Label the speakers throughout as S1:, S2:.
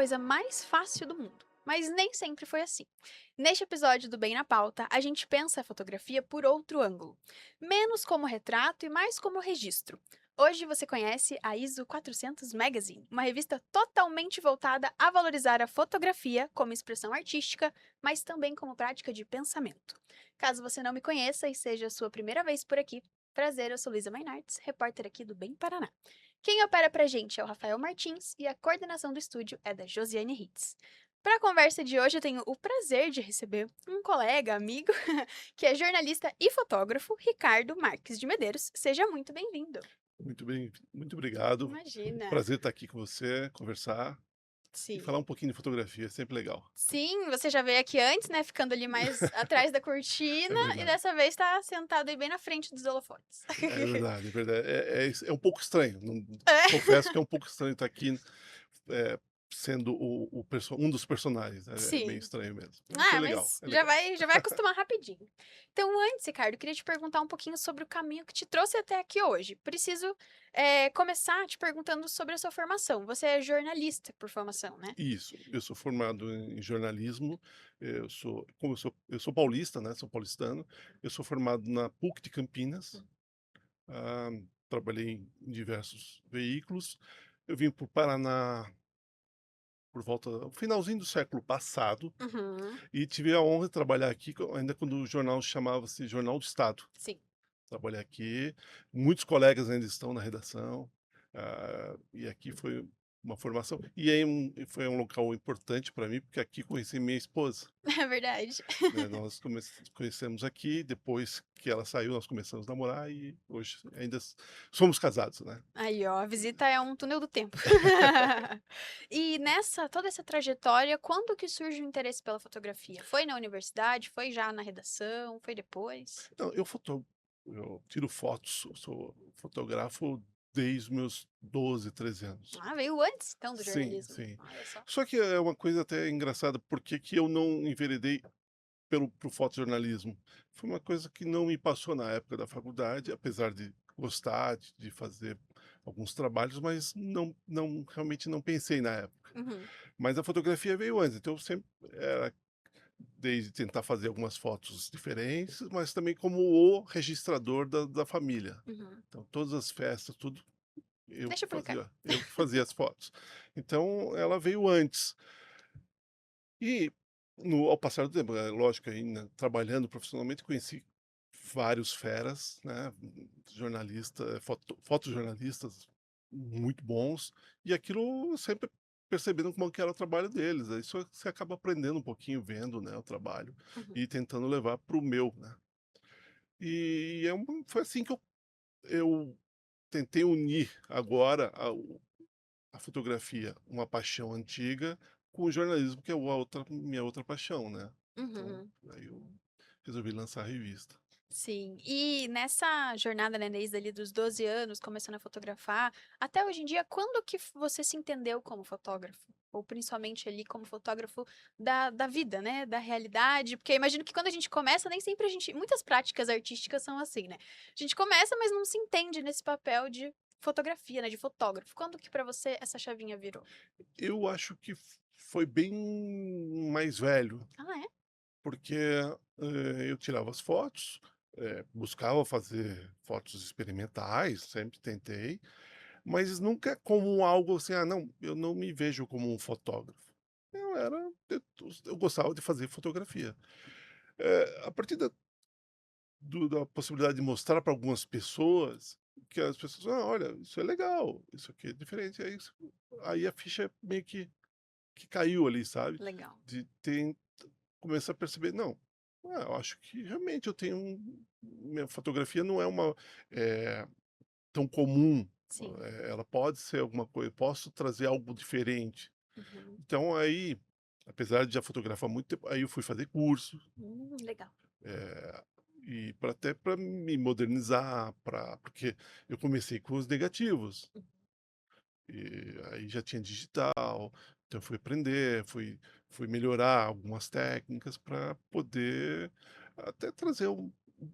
S1: coisa mais fácil do mundo. Mas nem sempre foi assim. Neste episódio do Bem na Pauta, a gente pensa a fotografia por outro ângulo, menos como retrato e mais como registro. Hoje você conhece a ISO 400 Magazine, uma revista totalmente voltada a valorizar a fotografia como expressão artística, mas também como prática de pensamento. Caso você não me conheça e seja a sua primeira vez por aqui, prazer, eu sou Luísa Mainartes, repórter aqui do Bem Paraná. Quem opera pra gente é o Rafael Martins e a coordenação do estúdio é da Josiane Ritz. Para a conversa de hoje, eu tenho o prazer de receber um colega, amigo, que é jornalista e fotógrafo, Ricardo Marques de Medeiros. Seja muito bem-vindo.
S2: Muito bem, muito obrigado.
S1: Imagina.
S2: Prazer estar aqui com você, conversar e
S1: Sim.
S2: falar um pouquinho de fotografia, é sempre legal.
S1: Sim, você já veio aqui antes, né? Ficando ali mais atrás da
S2: É
S1: cortina e
S2: verdade,
S1: dessa vez está sentado aí bem na frente dos holofotes.
S2: é verdade, é verdade. É um pouco estranho,
S1: É.
S2: confesso que é um pouco estranho estar aqui, eh, sendo um dos personagens, é meio
S1: Sim.
S2: estranho mesmo, mas é
S1: Ah,
S2: legal,
S1: mas
S2: é
S1: já
S2: legal.
S1: vai, já vai acostumar rapidinho. Então, antes, Ricardo, eu queria te perguntar um pouquinho sobre o caminho que te trouxe até aqui hoje. Preciso, começar te perguntando sobre a sua formação. Você é jornalista por formação, né?
S2: Isso, eu sou formado em jornalismo, eu sou paulista, né, sou paulistano, eu sou formado na PUC de Campinas. Ah, Trabalhei em diversos veículos. Eu vim para o Paraná por volta do finalzinho do século passado
S1: Uhum,
S2: e tive a honra de trabalhar aqui ainda quando o jornal chamava-se Jornal do Estado.
S1: sim.
S2: Trabalhei aqui, muitos colegas ainda estão na redação, e aqui foi uma formação. Foi um local importante para mim, porque aqui conheci minha esposa.
S1: É verdade.
S2: Né, nós conhecemos aqui, depois que ela saiu, nós começamos a namorar e hoje ainda somos casados, né.
S1: Aí, ó, a visita é um túnel do tempo. E nessa toda essa trajetória, quando que surge o interesse pela fotografia? Foi na universidade? Foi já na redação? Foi depois?
S2: Não, eu tiro fotos, eu sou fotografo desde os meus 12, 13 anos.
S1: Ah, veio antes, então, do
S2: Sim,
S1: jornalismo.
S2: sim.
S1: Olha só.
S2: Só que é uma coisa até engraçada, por que que eu não enveredei para o fotojornalismo? Foi uma coisa que não me passou na época da faculdade, apesar de gostar de fazer alguns trabalhos, mas realmente não pensei na época.
S1: Uhum,
S2: Mas a fotografia veio antes, então eu sempre era desde tentar fazer algumas fotos diferentes, mas também como o registrador da família.
S1: uhum.
S2: Então todas as festas, tudo,
S1: Deixa pro Ricardo.
S2: eu que fazia as fotos. Então ela veio antes. E ao passar do tempo, é lógico, ainda trabalhando profissionalmente, conheci vários feras, né, fotojornalistas muito bons, e aquilo sempre percebendo como que era o trabalho deles, aí isso você acaba aprendendo um pouquinho vendo, né, o trabalho
S1: Uhum.
S2: e tentando levar para o meu, né. Foi assim que eu tentei unir agora a fotografia, uma paixão antiga, com o jornalismo, que é a outra minha outra paixão, né. Então,
S1: Uhum.
S2: aí eu resolvi lançar a revista.
S1: Sim. E nessa jornada, né, desde ali dos 12 anos, começando a fotografar, até hoje em dia, quando que você se entendeu como fotógrafo? Ou principalmente ali como fotógrafo da vida, né? Da realidade? Porque eu imagino que quando a gente começa, nem sempre a gente. Muitas práticas artísticas são assim, né? A gente começa, mas não se entende nesse papel de fotografia, né? De fotógrafo. Quando que pra você essa chavinha virou?
S2: Eu acho que foi bem mais velho,
S1: Ah, é?
S2: porque, eu tirava as fotos, buscava fazer fotos experimentais, sempre tentei, mas nunca como algo assim: "Ah, não, eu não me vejo como um fotógrafo". Eu gostava de fazer fotografia. A partir da possibilidade de mostrar para algumas pessoas, que as pessoas: "Ah, olha, isso é legal, isso aqui é diferente", aí a ficha meio que caiu ali, sabe,
S1: Legal.
S2: de ter começar a perceber: "Não, eu acho que realmente eu tenho minha fotografia não é eh, tão comum,
S1: Sim.
S2: ela pode ser alguma coisa, posso trazer algo diferente".
S1: Uhum.
S2: Então aí, apesar de já fotografar há muito tempo, aí eu fui fazer curso,
S1: Legal.
S2: eh, e para até para me modernizar, porque eu comecei com os negativos. E aí já tinha digital, então eu fui aprender, fui melhorar algumas técnicas para poder até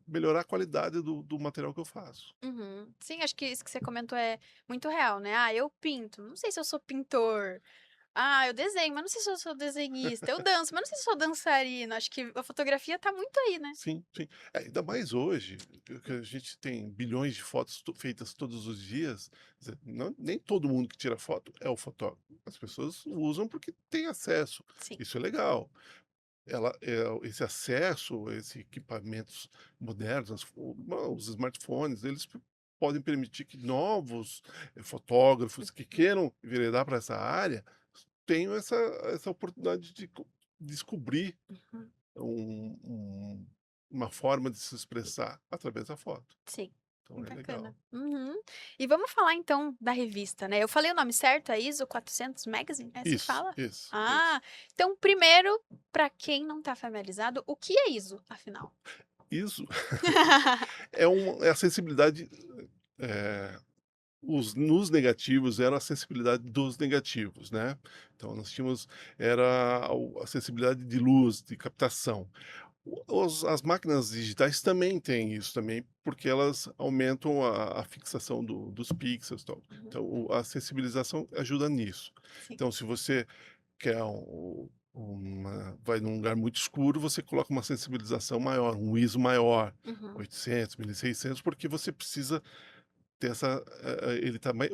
S2: melhorar a qualidade do material que eu faço.
S1: Uhum. Sim, acho que isso que você comentou é muito real, né? Ah, eu pinto. Não sei se eu sou pintor. Ah, eu desenho, mas não sei se eu sou desenhista. Eu danço, mas não sei se eu sou dançarina. Acho que a fotografia tá muito aí, né.
S2: Sim, sim. É, ainda mais hoje, que a gente tem bilhões de fotos feitas todos os dias. Quer dizer, nem todo mundo que tira foto é o fotógrafo. As pessoas usam porque tem acesso.
S1: Sim.
S2: Isso é legal. Esse acesso, esses equipamentos modernos, os smartphones, eles podem permitir que novos fotógrafos que queiram enveredar para essa área tenham essa oportunidade de descobrir
S1: Uhum.
S2: um um uma forma de se expressar através da foto.
S1: Sim.
S2: Então é
S1: Bacana.
S2: legal.
S1: Uhum. E vamos falar então da revista, né. Eu falei o nome certo? É ISO 400 Magazine? É assim que
S2: Isso,
S1: fala?
S2: isso, isso.
S1: Ah, então primeiro, para quem não tá familiarizado, o que é ISO, afinal?
S2: Isso é a sensibilidade, eh, nos negativos era a sensibilidade dos negativos, né. Então nós tínhamos a sensibilidade de luz, de captação. As máquinas digitais também têm isso também, porque elas aumentam a fixação dos pixels, tal.
S1: Uhum.
S2: Então a sensibilização ajuda nisso.
S1: Sim.
S2: Então se você quer vai num lugar muito escuro, você coloca uma sensibilização maior, um ISO maior,
S1: Uhum.
S2: 800, 1600, porque você precisa ter ele tá mai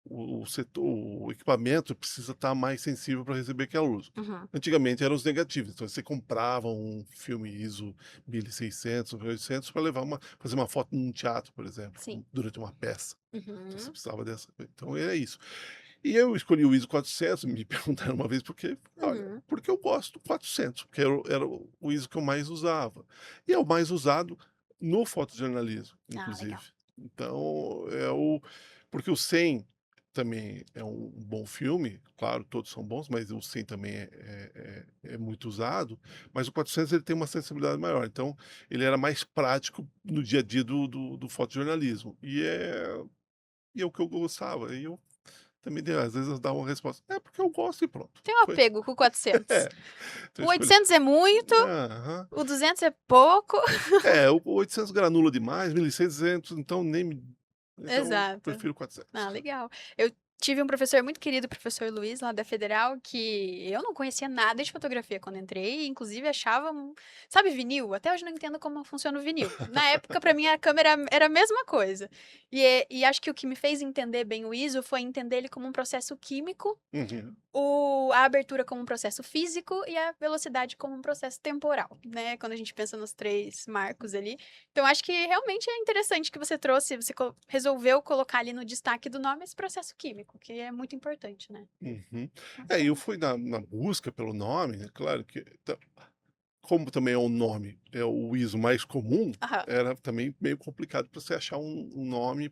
S2: o equipamento precisa estar mais sensível para receber aquela luz.
S1: Uhum.
S2: Antigamente eram os negativos, então você comprava um filme ISO 1600, 1800 para fazer uma foto num teatro, por exemplo,
S1: Sim.
S2: durante uma peça. Então você
S1: Uhum.
S2: precisava dessa, então era isso. E eu escolhi o ISO 400, me perguntaram uma vez por quê, olha,
S1: Uhum.
S2: porque eu gosto do 400, porque era o ISO que eu mais usava. E é o mais usado no fotojornalismo,
S1: Ah, legal.
S2: inclusive. Então, porque o 100 também é um bom filme, claro, todos são bons, mas o 100 também é muito usado, mas o 400 ele tem uma sensibilidade maior, então ele era mais prático no dia a dia do fotojornalismo, e é o que eu gostava, e eu também às vezes eu dava uma resposta: "É porque eu gosto e pronto".
S1: Tem um
S2: Foi
S1: apego com o 400.
S2: é, então eu
S1: O
S2: escolhi.
S1: 800 é muito,
S2: Aham.
S1: o 200 é pouco.
S2: É, o 800 granula demais, 1600 então nem me então eu
S1: Exato.
S2: prefiro 400.
S1: Ah, legal. Eu tive um professor muito querido, o professor Luiz, lá da Federal, que eu não conhecia nada de fotografia quando entrei, e inclusive achava sabe vinil? Até hoje não entendo como funciona o vinil. Na época, para mim, a câmera era a mesma coisa. E acho que o que me fez entender bem o ISO foi entender ele como um processo químico,
S2: Uhum.
S1: a abertura como um processo físico e a velocidade como um processo temporal, né, quando a gente pensa nos 3 marcos ali. Então acho que realmente é interessante que você trouxe, você resolveu colocar ali no destaque do nome esse processo químico, que é muito importante, né.
S2: Uhum. É, e eu
S1: Bacana.
S2: fui na busca pelo nome, né, claro que como também é um nome, é o ISO mais comum,
S1: Aham.
S2: era também meio complicado para você achar um nome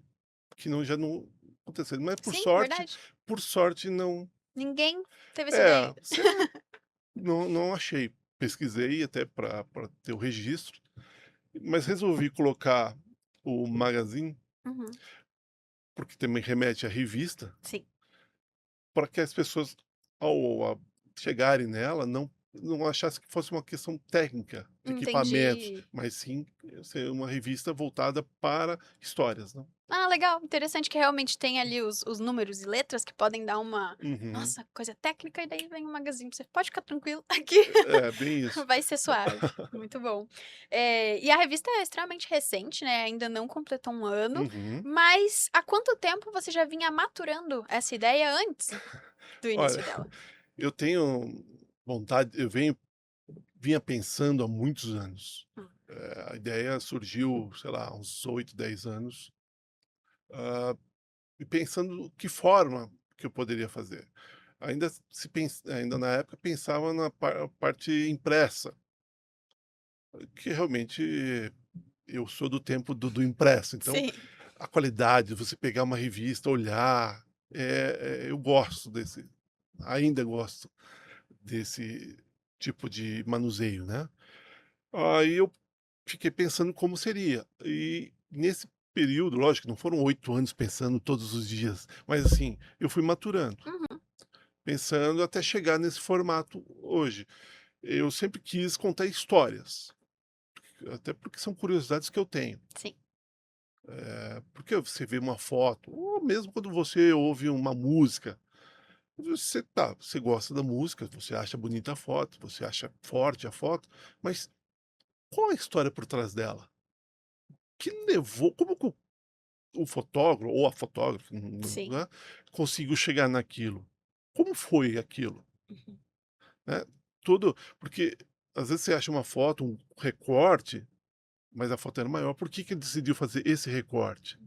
S2: que já não acontecesse, mas
S1: Sim, verdade.
S2: por sorte não
S1: Ninguém teve essa ideia
S2: é,
S1: ainda.
S2: você não achei. Pesquisei até para ter o registro, mas resolvi colocar o magazine,
S1: Uhum.
S2: porque também remete à revista,
S1: Sim.
S2: para que as pessoas, chegarem nela, não achassem que fosse uma questão técnica, de equipamentos,
S1: Entendi.
S2: mas sim ser uma revista voltada para histórias, né.
S1: Ah, legal, interessante que realmente tem ali os números e letras que podem dar uma,
S2: Uhum.
S1: nossa, coisa técnica, e daí vem o magazine, você pode ficar tranquilo, aqui
S2: É, bem isso.
S1: vai ser suave. Muito bom. E a revista é extremamente recente, né, ainda não completou um ano,
S2: Uhum.
S1: mas há quanto tempo você já vinha maturando essa ideia antes do
S2: Olha,
S1: início dela?
S2: eu tenho vontade, vinha pensando há muitos anos.
S1: Hum.
S2: A ideia surgiu, sei lá, uns 8, 10 anos, hã, e pensando que forma que eu poderia fazer. Ainda na época pensava na parte impressa, que realmente eu sou do tempo do impresso, então
S1: Sim.
S2: a qualidade, você pegar uma revista, olhar, eu gosto ainda gosto desse tipo de manuseio, né. Aí eu fiquei pensando como seria. E nesse período, lógico que não foram 8 anos pensando todos os dias, mas assim, eu fui maturando,
S1: Uhum.
S2: pensando até chegar nesse formato hoje. Eu sempre quis contar histórias, até porque são curiosidades que eu tenho.
S1: Sim.
S2: Porque você vê uma foto, ou mesmo quando você ouve uma música, Você gosta da música, você acha bonita a foto, você acha forte a foto, mas qual a história por trás dela? Que levou como que o fotógrafo ou a fotógrafa,
S1: Sim.
S2: né, conseguiu chegar naquilo? Como foi aquilo,
S1: Uhum.
S2: né? Tudo porque às vezes você acha uma foto, um recorte, mas a foto era maior, por que que ele decidiu fazer esse recorte?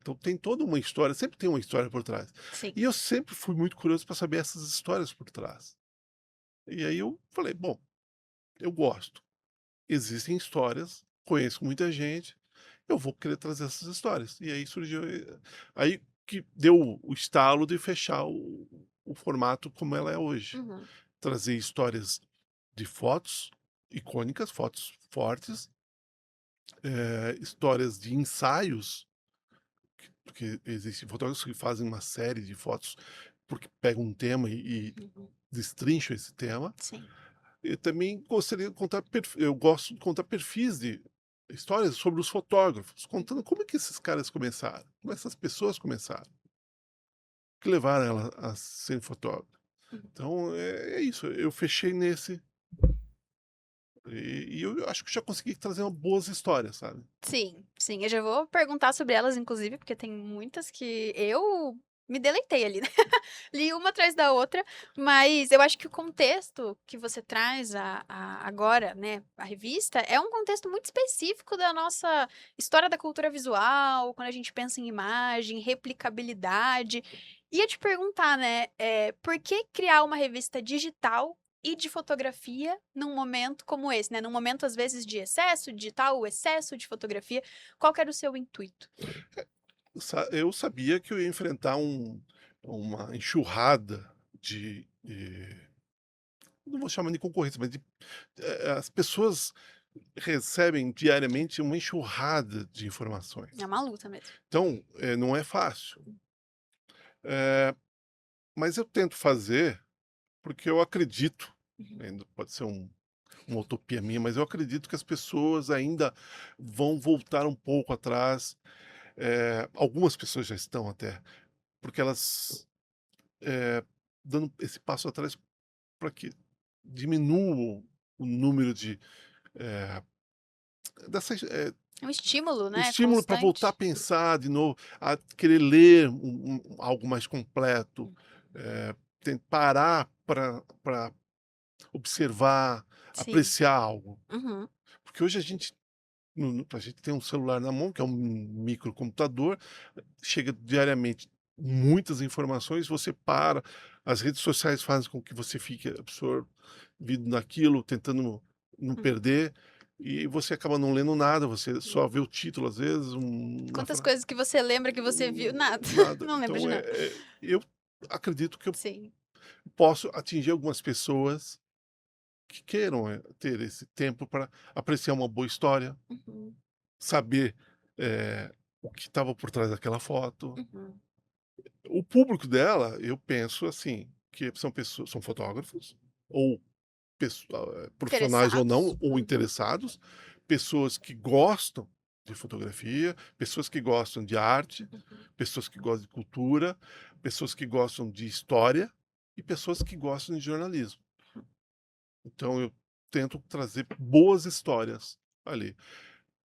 S2: Então tem toda uma história, sempre tem uma história por trás.
S1: Sim.
S2: E eu sempre fui muito curioso para saber essas histórias por trás. E aí eu falei: "Bom, eu gosto, existem histórias, conheço muita gente, eu vou querer trazer essas histórias". E aí surgiu, aí que deu o estalo de fechar o formato como ela é hoje.
S1: Uhum.
S2: Trazer histórias de fotos icônicas, fotos fortes, histórias de ensaios, porque existem fotógrafos que fazem uma série de fotos, porque pegam um tema e
S1: Uhum.
S2: destrincham esse tema.
S1: Sim.
S2: Eu também gostaria de contar eu gosto de contar perfis de histórias sobre os fotógrafos, contando como é que esses caras começaram, como essas pessoas começaram, que levaram ela a serem fotógrafo.
S1: Uhum.
S2: Então é isso, eu fechei nesse, e eu acho que já consegui trazer uma boas histórias, sabe.
S1: Sim, sim, eu já vou perguntar sobre elas inclusive, porque tem muitas que eu me deleitei ali, né. Li uma atrás da outra, mas eu acho que o contexto que você traz agora, né, a revista, é um contexto muito específico da nossa história da cultura visual, quando a gente pensa em imagem, replicabilidade. Ia te perguntar, né, por que criar uma revista digital e de fotografia num momento como esse, né, num momento às vezes de excesso digital, o excesso de fotografia, qual que era o seu intuito?
S2: Eu sabia que eu ia enfrentar uma enxurrada não vou chamar de concorrência, mas as pessoas recebem diariamente uma enxurrada de
S1: É
S2: informações.
S1: uma luta mesmo.
S2: Então, não é fácil. Eh, mas eu tento fazer, porque eu acredito,
S1: Uhum,
S2: ainda pode ser uma utopia minha, mas eu acredito que as pessoas ainda vão voltar um pouco atrás, algumas pessoas já estão até, porque elas, dando esse passo atrás para que diminua o número de, eh, dessas,
S1: é um estímulo,
S2: o
S1: né,
S2: estímulo para voltar a
S1: constante.
S2: pensar de novo, a querer ler algo mais completo,
S1: Hum,
S2: parar para observar,
S1: sim.
S2: apreciar algo.
S1: Uhum,
S2: Porque hoje a gente tem um celular na mão, que é um microcomputador, chega diariamente muitas informações, você para, as redes sociais fazem com que você fique absorvido naquilo, tentando não
S1: uhum.
S2: perder, e você acaba não lendo nada, você só vê o título, às vezes, uma
S1: Quantas
S2: fra
S1: coisas que você lembra que você viu? Nada,
S2: nada.
S1: não lembro de
S2: Então,
S1: nada.
S2: eu acredito que eu
S1: Sim.
S2: posso atingir algumas pessoas que queiram, ter esse tempo para apreciar uma boa história,
S1: Uhum,
S2: saber, o que estava por trás daquela foto.
S1: uhum.
S2: O público dela, eu penso assim, que são fotógrafos, ou profissionais ou
S1: Interessados?
S2: não, ou
S1: Uhum,
S2: interessados, pessoas que gostam de fotografia, pessoas que gostam de arte,
S1: uhum,
S2: pessoas que gostam de cultura, pessoas que gostam de história e pessoas que gostam de jornalismo. Então eu tento trazer boas histórias ali,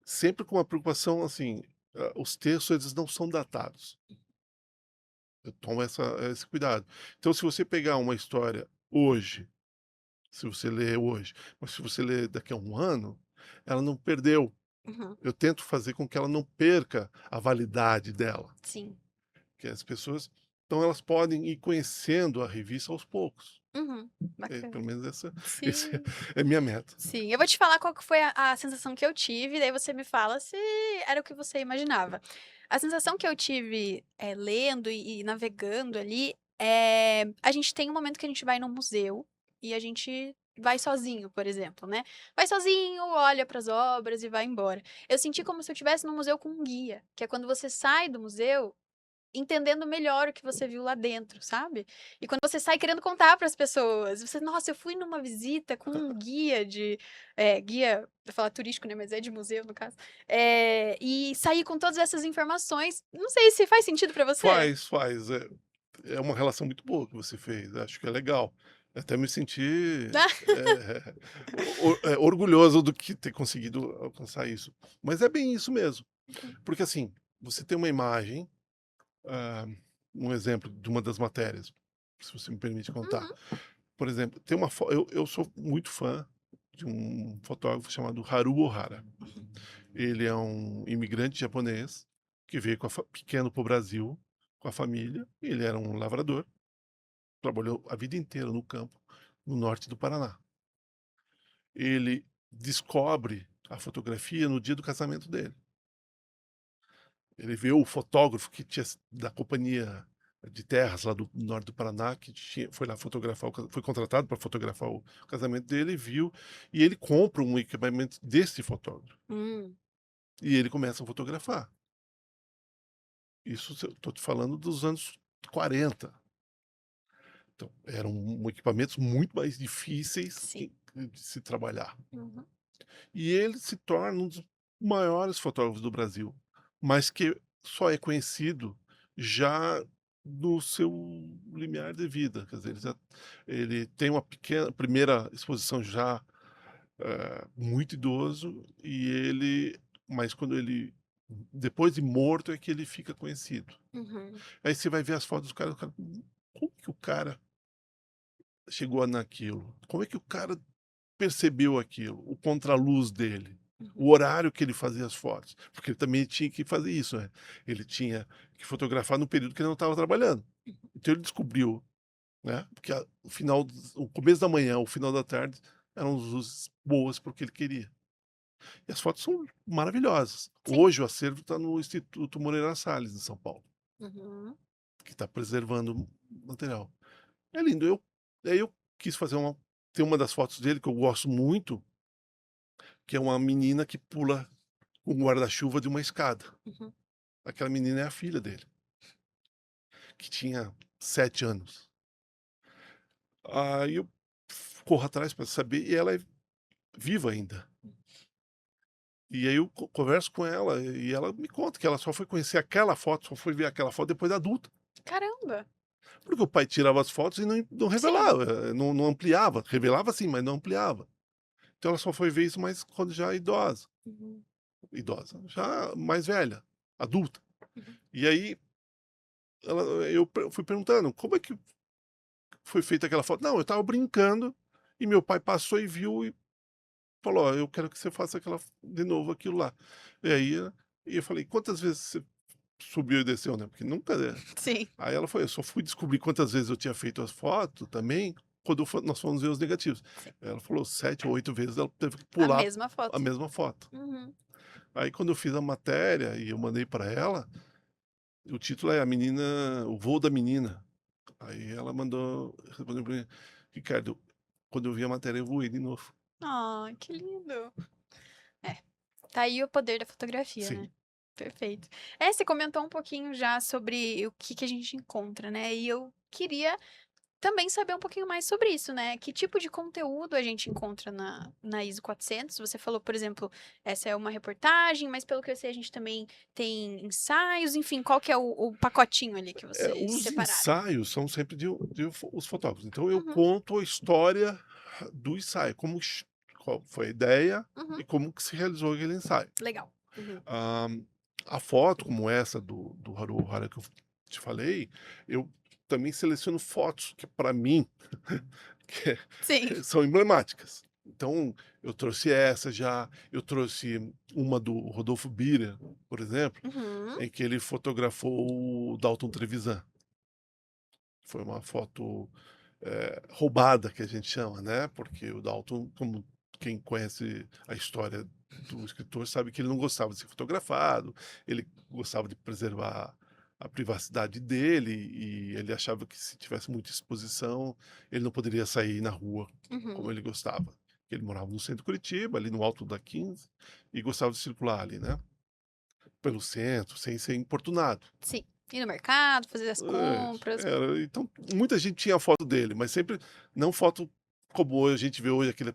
S2: sempre com uma preocupação, assim, os textos eles não são datados. Eu tomo esse cuidado. Então, se você pegar uma história hoje, se você ler hoje, mas se você ler daqui a um ano, ela não perdeu.
S1: uhum.
S2: Eu tento fazer com que ela não perca a validade dela,
S1: Sim.
S2: que as pessoas, então elas podem ir conhecendo a revista aos poucos.
S1: Uhum. Bacana.
S2: Pelo menos essa esse
S1: Sim.
S2: é a minha meta.
S1: Sim, eu vou te falar qual que foi a sensação que eu tive, daí você me fala se era o que você imaginava. A sensação que eu tive, lendo e navegando ali, a gente tem um momento que a gente vai num museu e a gente vai sozinho, por exemplo, né. Vai sozinho, olha para as obras e vai embora. Eu senti como se eu estivesse num museu com um guia, que é quando você sai do museu entendendo melhor o que você viu lá dentro, sabe. E quando você sai querendo contar para as pessoas, você: "Nossa, eu fui numa visita com um guia guia, eu ia falar turístico, né, mas é de museu no caso, e saí com todas essas informações". Não sei se faz sentido para você?
S2: Faz, faz, é uma relação muito boa que você fez, acho que é legal. Até me senti, orgulhoso do que ter conseguido alcançar isso. Mas é bem isso mesmo,
S1: Uhum,
S2: porque assim, você tem uma imagem, hã, um exemplo de uma das matérias, se você me permite contar.
S1: uhum,
S2: Por exemplo, tem uma fo eu sou muito fã de um fotógrafo chamado Haru Ohara. Ele é um imigrante japonês que veio com a fa pequeno para o Brasil com a família, ele era um lavrador, trabalhou a vida inteira no campo, no norte do Paraná. Ele descobre a fotografia no dia do casamento dele. Ele vê o fotógrafo que tinha da companhia de terras lá do norte do Paraná, que foi lá fotografar foi contratado para fotografar o casamento dele, viu, e ele compra um equipamento desse fotógrafo,
S1: hum,
S2: e ele começa a fotografar. Isso se eu tô te falando dos anos 40. Então, eram equipamentos muito mais difíceis
S1: sim.
S2: de se trabalhar.
S1: Uhum,
S2: E ele se torna um dos maiores fotógrafos do Brasil, mas que só é conhecido já no seu limiar de vida, quer dizer, ele tem uma pequena primeira exposição já, muito idoso, mas quando ele depois de morto é que ele fica conhecido.
S1: uhum,
S2: Aí você vai ver as fotos do cara, o cara, como que o cara chegou naquilo? Como é que o cara percebeu aquilo, o contraluz dele,
S1: uhum.
S2: o horário que ele fazia as fotos, porque ele também tinha que fazer isso, né, ele tinha que fotografar no período que ele não estava trabalhando. Então ele descobriu, né, porque o começo da manhã, o final da tarde eram as luzes boas para o que ele queria. E as fotos são maravilhosas.
S1: Sim.
S2: Hoje o acervo está no Instituto Moreira Salles, em São Paulo,
S1: Uhum.
S2: que está preservando o material. É lindo, eu quis fazer tem uma das fotos dele que eu gosto muito, que é uma menina que pula com um guarda-chuva de uma escada.
S1: Uhum.
S2: Aquela menina é a filha dele, que tinha 7 anos. Aí eu corro atrás para saber e ela é viva ainda. E aí eu converso com ela e ela me conta que ela só foi conhecer aquela foto, só foi ver aquela foto depois da adulta.
S1: Caramba!
S2: Porque o pai tirava as fotos e não
S1: Sim.
S2: revelava, não ampliava. Revelava sim, mas não ampliava. Então ela só foi ver isso mais quando já idosa.
S1: Uhum,
S2: Idosa, já mais velha, adulta.
S1: uhum.
S2: E aí eu fui perguntando: "Como é que foi feita aquela foto?". "Não, eu estava brincando e meu pai passou e viu e falou: 'Ó, eu quero que você faça de novo aquilo lá'". E aí, eu falei: "Quantas vezes você subiu e desceu, né?". Porque nunca, né.
S1: Sim,
S2: Aí ela falou: "Eu só fui descobrir quantas vezes eu tinha feito as fotos também quando nós fomos ver os negativos".
S1: sim.
S2: Ela falou 7 ou 8 vezes ela teve que
S1: A
S2: pular
S1: mesma
S2: a
S1: foto.
S2: mesma foto.
S1: Uhum.
S2: Aí quando eu fiz a matéria e eu mandei para ela, o título é O Voo da Menina. Aí ela respondeu pra mim: "Ricardo, quando eu vi a matéria eu voei de novo".
S1: Ai, que lindo. É, tá aí o poder da fotografia, né.
S2: Sim.
S1: Perfeito. É, você comentou um pouquinho já sobre o que que a gente encontra, né, e eu queria também saber um pouquinho mais sobre isso, né, que tipo de conteúdo a gente encontra na ISO 400. Você falou, por exemplo, essa é uma reportagem, mas pelo que eu sei a gente também tem ensaios, enfim, qual que é o pacotinho ali que vocês
S2: Os
S1: separaram?
S2: ensaios são sempre os fotógrafos. Então eu
S1: Uhum,
S2: conto a história do ensaio, qual foi a ideia
S1: uhum,
S2: e como que se realizou aquele ensaio.
S1: legal. Uhum.
S2: Ah, a foto como essa do Haru Ohara que eu te falei, eu também seleciono fotos que para mim que
S1: Sim.
S2: são emblemáticas. Então, eu trouxe essa já, eu trouxe uma do Rodolfo Bira, por exemplo,
S1: Uhum,
S2: em que ele fotografou o Dalton Trevisan. Foi uma foto, roubada que a gente chama, né, porque o Dalton, como quem conhece a história do escritor sabe que ele não gostava de ser fotografado, ele gostava de preservar a privacidade dele e ele achava que se tivesse muita exposição, ele não poderia sair na rua como
S1: uhum.
S2: ele gostava. Ele morava no centro de Curitiba, ali no alto da 15, e gostava de circular ali, né, pelo centro, sem ser importunado.
S1: Sim. Ir no mercado, fazer as
S2: É,
S1: compras.
S2: então muita gente tinha foto dele, mas sempre não foto como hoje a gente vê hoje, aquele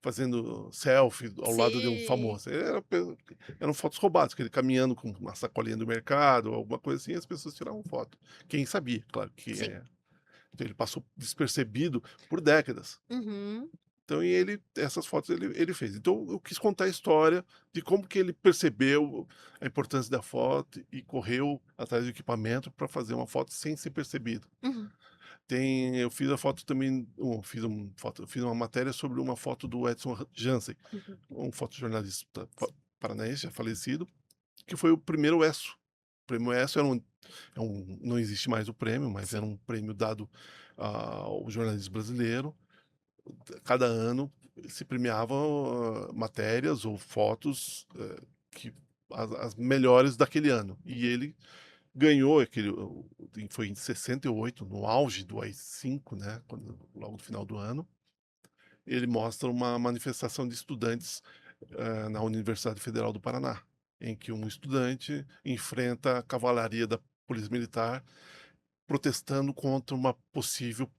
S2: fazendo selfie ao lado de um
S1: Sim.
S2: famoso. Eram fotos roubadas, que ele caminhando com uma sacolinha do mercado, alguma coisa assim, as pessoas tiravam foto. Quem sabia, claro que
S1: Sim.
S2: então ele passou despercebido por décadas.
S1: Uhum.
S2: Então, e ele essas fotos ele fez. Então eu quis contar a história de como que ele percebeu a importância da foto e correu atrás do equipamento para fazer uma foto sem ser percebido.
S1: Uhum.
S2: Eu fiz a foto também, eu fiz uma matéria sobre uma foto do Edson Jansen,
S1: Uhum.
S2: um fotojornalista paranaense, já falecido, que foi o primeiro ESSO. O prêmio ESSO não existe mais o prêmio, mas era
S1: Sim.
S2: um prêmio dado ao jornalismo brasileiro. Cada ano se premiava matérias ou fotos, que as melhores daquele ano. E
S1: Uhum.
S2: ele ganhou foi em 68, no auge do AI-5, né, logo no final do ano. Ele mostra uma manifestação de estudantes, na Universidade Federal do Paraná, em que um estudante enfrenta a cavalaria da polícia militar, protestando contra uma possível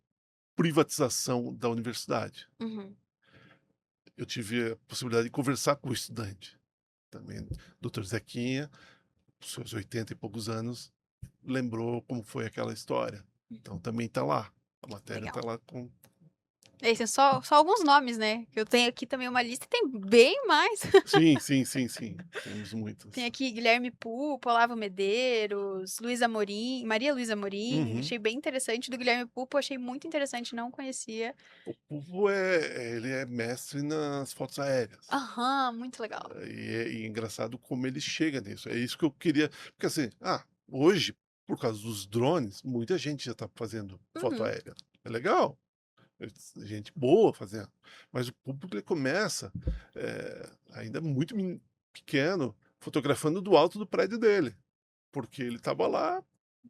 S2: privatização da universidade.
S1: Uhum.
S2: Eu tive a possibilidade de conversar com o estudante, também, doutor Zequinha, com seus 80 e poucos anos, lembrou como foi aquela história. Então
S1: Uhum.
S2: também está lá, a matéria está
S1: Legal.
S2: lá com
S1: Esses só alguns nomes, né, que eu tenho aqui também uma lista e tem bem mais.
S2: sim, sim, sim, sim, temos
S1: Tem
S2: muitos.
S1: aqui Guilherme Pupo, Olavo Medeiros, Luísa Amorim, Maria Luísa Amorim,
S2: Uhum.
S1: achei bem interessante. Do Guilherme Pupo, achei muito interessante, não conhecia.
S2: O Povo ele é mestre nas fotos aéreas.
S1: Aham, muito legal.
S2: E é engraçado como ele chega nisso. É isso que eu queria, porque assim, hoje, por causa dos drones, muita gente já está fazendo foto
S1: Uhum,
S2: aérea. É legal, gente boa fazendo, mas o público ele começa, ainda muito pequeno, fotografando do alto do prédio dele, porque ele estava lá,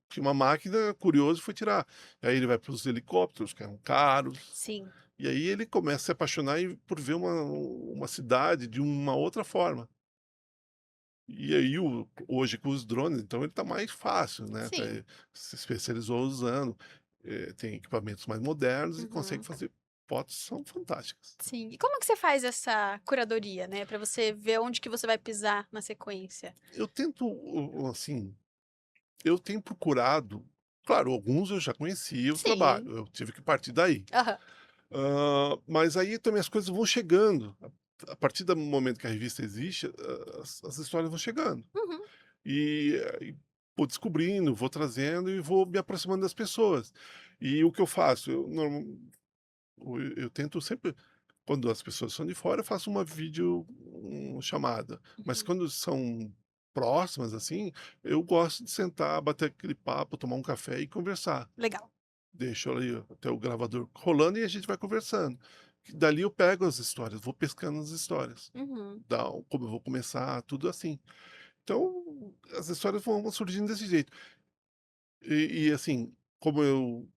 S2: tinha uma máquina, curioso, e foi tirar. Aí ele vai para os helicópteros, que eram caros,
S1: sim.
S2: e aí ele começa a se apaixonar por ver uma cidade de uma outra forma. E aí hoje com os drones, então ele está mais fácil, né,
S1: Sim.
S2: se especializou usando, tem equipamentos mais modernos e consegue
S1: Uhum,
S2: fazer fotos são fantásticas.
S1: sim. E como que você faz essa curadoria, né, pra você ver onde que você vai pisar na sequência?
S2: Eu tento, assim, eu tenho procurado, claro, alguns eu já conhecia o
S1: Sim.
S2: trabalho, eu tive que partir daí.
S1: Aham.
S2: Mas aí também as coisas vão chegando, a partir do momento que a revista existe, as histórias vão chegando.
S1: Uhum,
S2: E vou descobrindo, vou trazendo e vou me aproximando das pessoas. E o que eu faço? Eu tento sempre, quando as pessoas são de fora, eu faço uma chamada, mas
S1: uhum.
S2: quando são próximas, assim, eu gosto de sentar, bater aquele papo, tomar um café e conversar.
S1: Legal.
S2: Deixo ali até o gravador rolando e a gente vai conversando. Que dali eu pego as histórias, vou pescando as histórias,
S1: Uhum.
S2: como eu vou começar, tudo assim. Então, as histórias vão surgindo desse jeito. Assim, como eu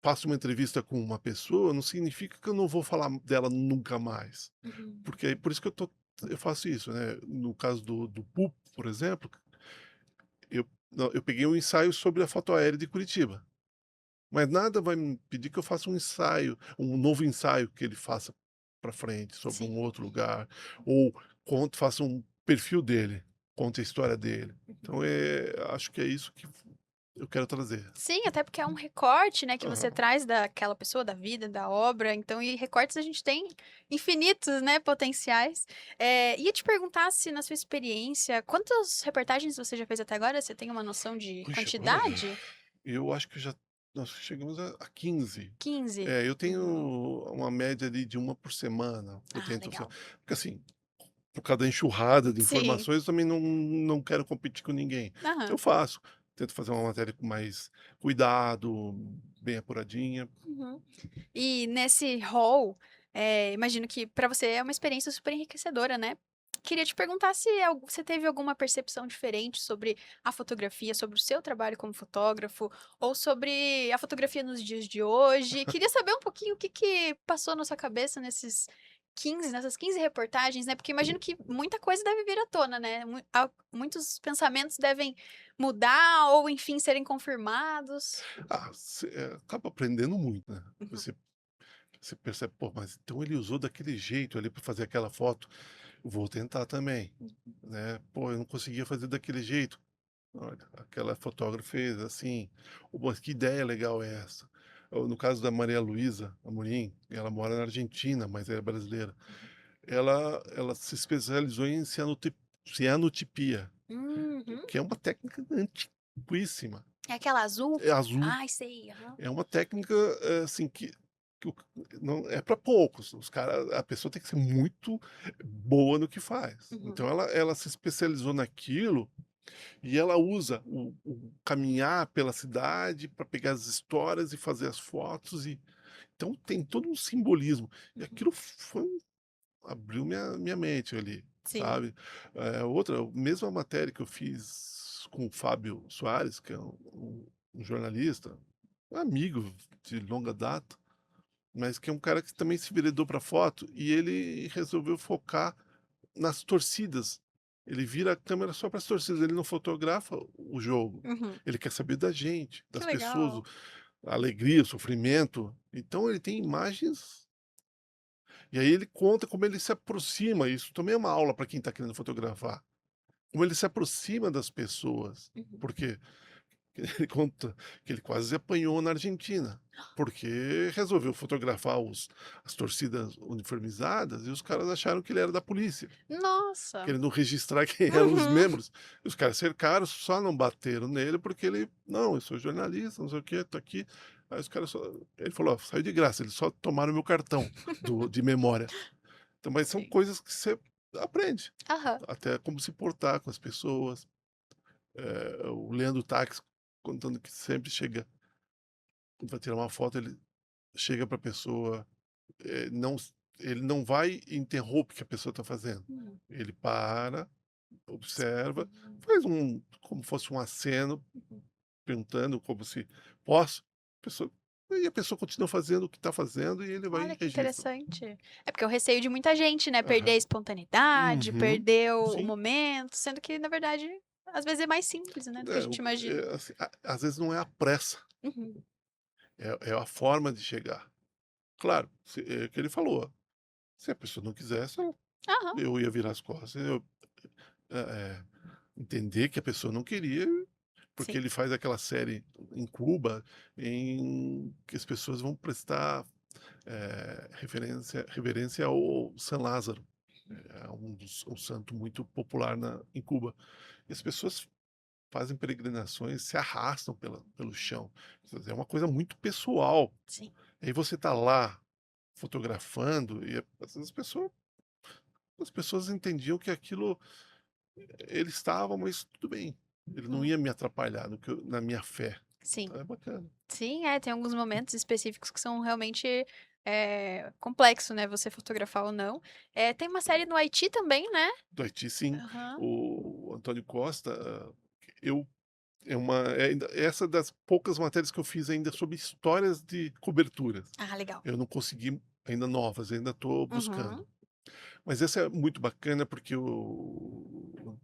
S2: faço uma entrevista com uma pessoa, não significa que eu não vou falar dela nunca mais,
S1: Uhum.
S2: porque é por isso que eu faço isso, né. No caso do Pupo, por exemplo, eu não, eu peguei um ensaio sobre a foto aérea de Curitiba, mas nada vai me pedir que eu faça um novo ensaio que ele faça para frente, sobre um
S1: Sim.
S2: outro lugar, ou faça um perfil dele, conte a história dele. Então, acho que é isso que eu quero trazer.
S1: Sim, até porque é um recorte, né, que você
S2: Aham.
S1: traz daquela pessoa, da vida, da obra, então e recortes a gente tem infinitos, né, potenciais. Ia te perguntar se na sua experiência, quantas reportagens você já fez até agora? Você tem uma noção de
S2: Puxa, olha,
S1: quantidade?
S2: eu acho que nós chegamos a 15.
S1: 15.
S2: É, eu tenho
S1: Legal.
S2: uma média ali de uma por semana, eu
S1: Ah,
S2: tento
S1: legal.
S2: porque assim, por causa da enxurrada de
S1: Sim.
S2: informações, eu também não quero competir com ninguém.
S1: Aham.
S2: Eu faço, tento fazer uma matéria com mais cuidado, bem apuradinha.
S1: Uhum. E nesse rol, imagino que para você é uma experiência super enriquecedora, né. Queria te perguntar se você teve alguma percepção diferente sobre a fotografia, sobre o seu trabalho como fotógrafo, ou sobre a fotografia nos dias de hoje. Queria saber um pouquinho o que que passou na sua cabeça nessas 15 reportagens, né, porque imagino que muita coisa deve vir à tona, né, muitos pensamentos devem mudar ou, enfim, serem confirmados.
S2: Acaba aprendendo muito, né.
S1: Uhum.
S2: Você percebe: "Pô, mas então ele usou daquele jeito ali para fazer aquela foto, vou tentar também", né. "Pô, eu não conseguia fazer daquele jeito, olha, aquela fotógrafa fez assim. Ô, mas que ideia legal é essa?". Ou no caso da Maria Luísa Amorim, ela mora na Argentina, mas é brasileira. Ela se especializou em cianotipia,
S1: Uhum.
S2: que é uma técnica antiquíssima.
S1: É aquela azul?
S2: É azul.
S1: Ai, sei, aham.
S2: É uma técnica, assim, que o não é para poucos, a pessoa tem que ser muito boa no que faz.
S1: Uhum.
S2: Então ela se especializou naquilo, e ela usa o caminhar pela cidade para pegar as histórias e fazer as fotos, e então tem todo um simbolismo. E
S1: Uhum.
S2: aquilo foi abriu minha mente ali,
S1: Sim.
S2: sabe. Outra, a mesma matéria que eu fiz com o Fábio Soares, que é um jornalista, um amigo de longa data, mas que é um cara que também se enveredou pra foto, e ele resolveu focar nas torcidas. Ele vira a câmera só para as torcidas, ele não fotografa o jogo,
S1: Uhum.
S2: ele quer saber da gente,
S1: Que
S2: das pessoas,
S1: legal.
S2: a alegria, o sofrimento. Então ele tem imagens, e aí ele conta como ele se aproxima, isso também é uma aula para quem está querendo fotografar, como ele se aproxima das pessoas,
S1: Uhum.
S2: porque ele conta que ele quase apanhou na Argentina, porque resolveu fotografar as torcidas uniformizadas, e os caras acharam que ele era da polícia,
S1: Nossa.
S2: querendo registrar quem eram os
S1: Uhum.
S2: membros. E os caras cercaram, só não bateram nele porque ele: "Não, eu sou jornalista, não sei o quê, tô aqui". Aí os caras só ele falou: "Ó, saiu de graça, eles só tomaram meu cartão de memória". Então, mas são
S1: Sim.
S2: coisas que você aprende,
S1: Aham.
S2: até como se portar com as pessoas. O Leandro Tax contando que sempre chega, quando vai tirar uma foto, ele chega para a pessoa, não s ele não vai e interrompe o que a pessoa está fazendo.
S1: Hum.
S2: Ele para, observa,
S1: Sim.
S2: faz como fosse um aceno,
S1: Uhum.
S2: perguntando como se: "Posso?". A pessoa e a pessoa continua fazendo o que está fazendo, e ele vai
S1: Olha
S2: e
S1: que
S2: registra.
S1: interessante. É porque é o receio de muita gente, né, perder
S2: Aham.
S1: a espontaneidade,
S2: Uhum.
S1: perder o
S2: Sim.
S1: momento, sendo que na verdade, às vezes é mais simples, né, do que a
S2: É,
S1: gente imagina.
S2: assim, às vezes não é a pressa,
S1: Uhum.
S2: é a forma de chegar. Claro, é o que ele falou, se a pessoa não quisesse,
S1: Aham.
S2: eu ia virar as costas, eh, entender que a pessoa não queria, porque
S1: Sim.
S2: ele faz aquela série em Cuba, em que as pessoas vão prestar, reverência ao San Lázaro, é um santo muito popular em Cuba. E as pessoas fazem peregrinações, se arrastam pelo chão. É uma coisa muito pessoal.
S1: Sim.
S2: Aí você está lá fotografando, e às vezes as pessoas entendiam que aquilo, ele estava, mas tudo bem, ele não
S1: Uhum.
S2: ia me atrapalhar na minha fé.
S1: Sim.
S2: Então é bacana.
S1: Sim, é, tem alguns momentos específicos que são realmente, complexo, né, você fotografar ou não. Tem uma série no Haiti também, né?
S2: Do Haiti, sim.
S1: Aham.
S2: O Antônio Costa, eu é ainda essa das poucas matérias que eu fiz ainda sobre histórias de coberturas.
S1: Ah, legal.
S2: Eu não consegui ainda novas, ainda estou
S1: Uhum.
S2: buscando. Mas essa é muito bacana porque o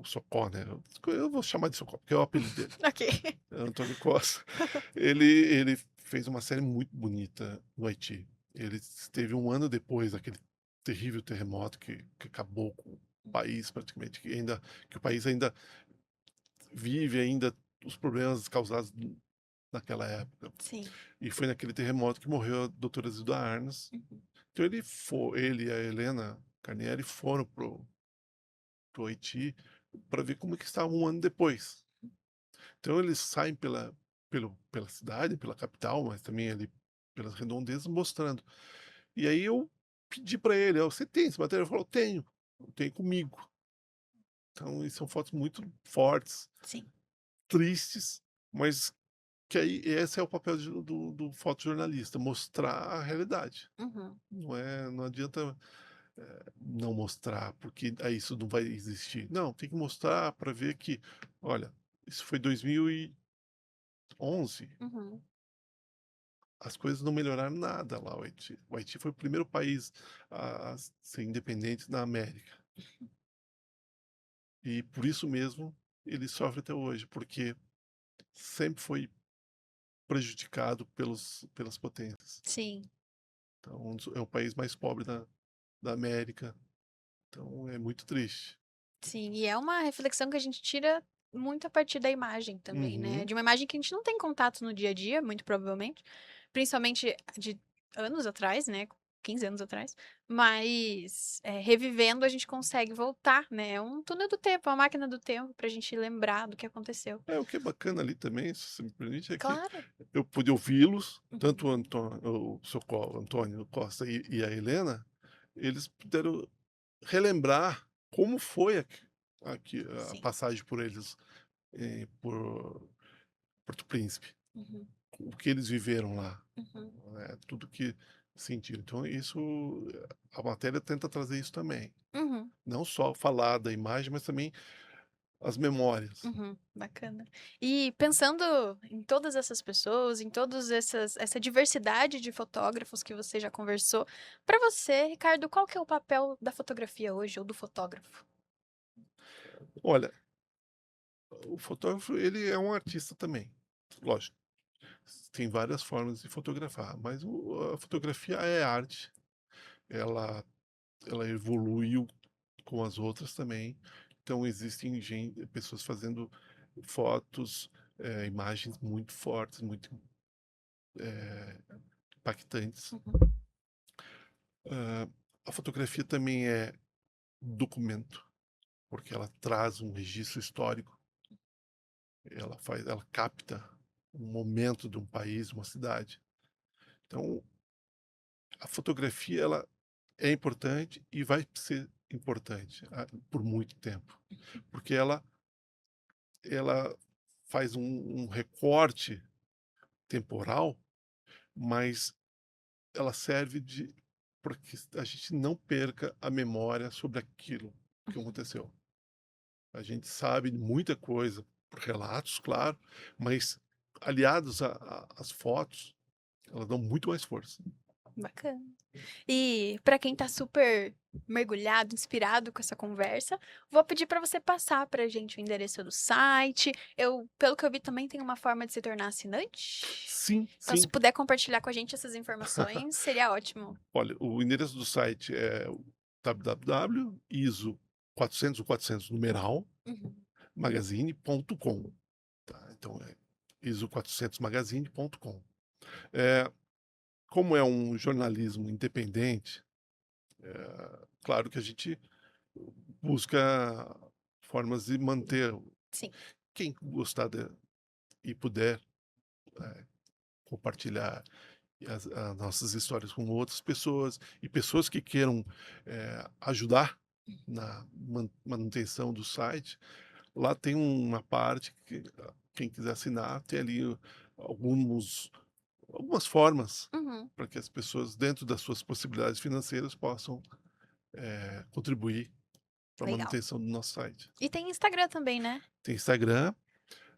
S2: Socó, né, eu vou chamar de Socó, porque é o apelido dele,
S1: Ok.
S2: é Antônio Costa. Ele fez uma série muito bonita no Haiti. Ele esteve um ano depois daquele terrível terremoto que acabou com o país praticamente, que o país ainda vive ainda os problemas causados naquela época.
S1: Sim.
S2: E foi naquele terremoto que morreu a doutora Zilda Arnas.
S1: Uhum.
S2: Então ele e a Helena Carnieri foram pro Haiti para ver como é que estava um ano depois. Então eles saem pela cidade, pela capital, mas também ali pelas redondezas, mostrando. E aí eu pedi para ele: "Ó, você tem esse material?". Ele falou: "Tenho, eu tenho comigo". Então e são fotos muito fortes,
S1: Sim.
S2: tristes, mas que aí esse é o papel do fotojornalista, mostrar a realidade.
S1: Uhum.
S2: Não adianta, não mostrar, porque aí isso não vai existir. Não, tem que mostrar para ver que, olha, isso foi 2011,
S1: Uhum.
S2: as coisas não melhoraram nada lá. O Haiti foi o primeiro país a ser independente na América, e por isso mesmo ele sofre até hoje, porque sempre foi prejudicado pelas potências.
S1: Sim.
S2: Então, é o país mais pobre da América, então é muito triste.
S1: Sim, e é uma reflexão que a gente tira muito a partir da imagem também, né,
S2: Uhum.
S1: de uma imagem que a gente não tem contato no dia a dia, muito provavelmente, principalmente de anos atrás, né, 15 anos atrás, mas, revivendo a gente consegue voltar, né, é um túnel do tempo, é uma máquina do tempo pra gente lembrar do que aconteceu.
S2: É, o que é bacana ali também, se você me permite, é que
S1: Claro.
S2: eu pude ouvi-los, tanto
S1: Uhum.
S2: o Socorro, Antônio Costa e a Helena, eles puderam relembrar como foi a
S1: Sim.
S2: passagem por eles, por Porto Príncipe,
S1: Uhum,
S2: o que eles viveram lá,
S1: uhum,
S2: né, tudo que sentiram. Então isso, a matéria tenta trazer isso também,
S1: uhum.
S2: não só falar da imagem, mas também as memórias.
S1: Uhum, bacana. E pensando em todas essas pessoas, em todas essa diversidade de fotógrafos que você já conversou, para você, Ricardo, qual que é o papel da fotografia hoje ou do fotógrafo?
S2: Olha, o fotógrafo, ele é um artista também, lógico. Tem várias formas de fotografar, mas a fotografia é arte, ela ela evoluiu com as outras também, então existem pessoas fazendo fotos, imagens muito fortes, muito, eh, impactantes.
S1: Uhum,
S2: Hã, a fotografia também é documento, porque ela traz um registro histórico, ela capta um momento de um país, uma cidade. Então, a fotografia ela é importante e vai ser importante, por muito tempo, porque ela faz um recorte temporal, mas ela serve de para que a gente não perca a memória sobre aquilo que
S1: uhum.
S2: aconteceu. A gente sabe muita coisa por relatos, claro, mas aliados a às fotos, elas dão muito mais força.
S1: Bacana. E para quem tá super mergulhado, inspirado com essa conversa, vou pedir para você passar pra gente o endereço do site. Eu, pelo que eu vi, também tem uma forma de se tornar assinante.
S2: Sim,
S1: Então, se
S2: sim.
S1: puder compartilhar com a gente essas informações, seria ótimo.
S2: Olha, o endereço do site é o www.iso 400, o 400 numeral,
S1: Uhum.
S2: magazine.com, tá, então é iso400magazine.com. Eh, como é um jornalismo independente, claro que a gente busca formas de manter
S1: Sim.
S2: quem gostar e puder, eh, compartilhar as nossas histórias com outras pessoas, e pessoas que queiram, ajudar na manutenção do site. Lá tem uma parte que quem quiser assinar tem ali alguns algumas formas
S1: Uhum.
S2: para que as pessoas, dentro das suas possibilidades financeiras, possam, contribuir para a
S1: Legal.
S2: manutenção do nosso site.
S1: E tem Instagram também, né?
S2: Tem Instagram,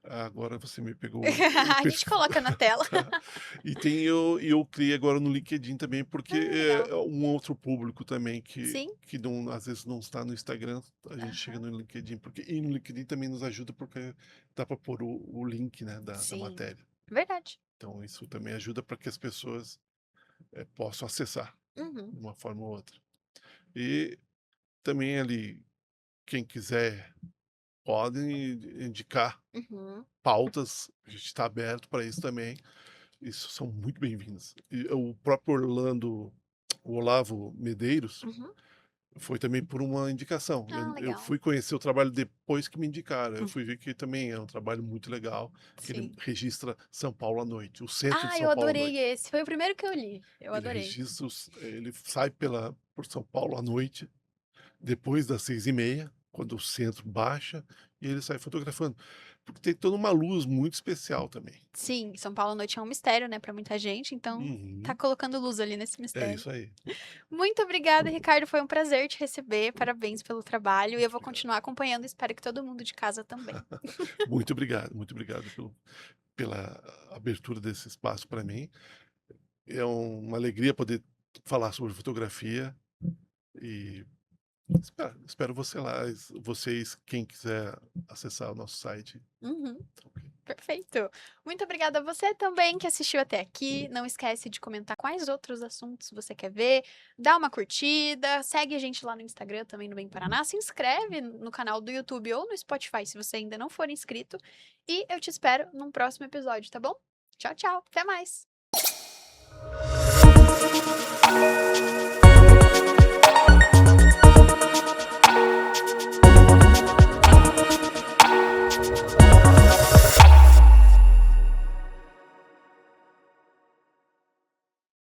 S2: agora você me pegou o
S1: A gente
S2: perfil.
S1: coloca na tela.
S2: Tá. E tem eu criei agora no LinkedIn também, porque
S1: Ah, legal.
S2: é um outro público também
S1: Sim.
S2: que não, às vezes não está no Instagram, a gente chega
S1: Aham.
S2: no LinkedIn, porque e no LinkedIn também nos ajuda, porque dá para pôr o link, né, da
S1: Sim.
S2: matéria.
S1: Verdade.
S2: Então isso também ajuda para que as pessoas, possam acessar
S1: Uhum.
S2: de uma forma ou outra. E também ali, quem quiser podem indicar
S1: Uhum.
S2: pautas, a gente está aberto para isso também. Isso são muito bem-vindos. E o próprio o Olavo Medeiros,
S1: Uhum.
S2: foi também por uma indicação.
S1: Ah,
S2: Eu
S1: legal.
S2: fui conhecer o trabalho depois que me indicaram, eu
S1: Hum.
S2: fui ver que também é um trabalho muito legal, que ele
S1: Sim.
S2: registra São Paulo à noite, o centro de
S1: Ah,
S2: São
S1: eu
S2: Paulo à
S1: adorei
S2: noite.
S1: esse. Foi o primeiro que eu li. Eu
S2: Ele
S1: adorei.
S2: registra ele sai por São Paulo à noite, depois das 6h30, quando o centro baixa, e ele sai fotografando. Porque tem toda uma luz muito especial também.
S1: Sim, São Paulo à noite é um mistério, né, pra muita gente, então tá
S2: Uhum.
S1: colocando luz ali nesse
S2: É
S1: mistério.
S2: isso aí.
S1: Muito obrigada, Ricardo, foi um prazer te receber, parabéns pelo trabalho e eu
S2: Muito
S1: vou
S2: obrigado.
S1: continuar acompanhando, espero que todo mundo de casa também.
S2: Muito obrigado pela abertura desse espaço para mim. É uma alegria poder falar sobre fotografia e espero você lá, vocês, quem quiser acessar o nosso site.
S1: Uhum.
S2: Ok.
S1: Perfeito. Muito obrigada a você também que assistiu até aqui. Não esquece de comentar quais outros assuntos você quer ver. Dá uma curtida, segue a gente lá no Instagram também no Bem Paraná. Se inscreve no canal do YouTube ou no Spotify se você ainda não for inscrito. E eu te espero num próximo episódio, tá bom? Tchau, tchau. Até mais.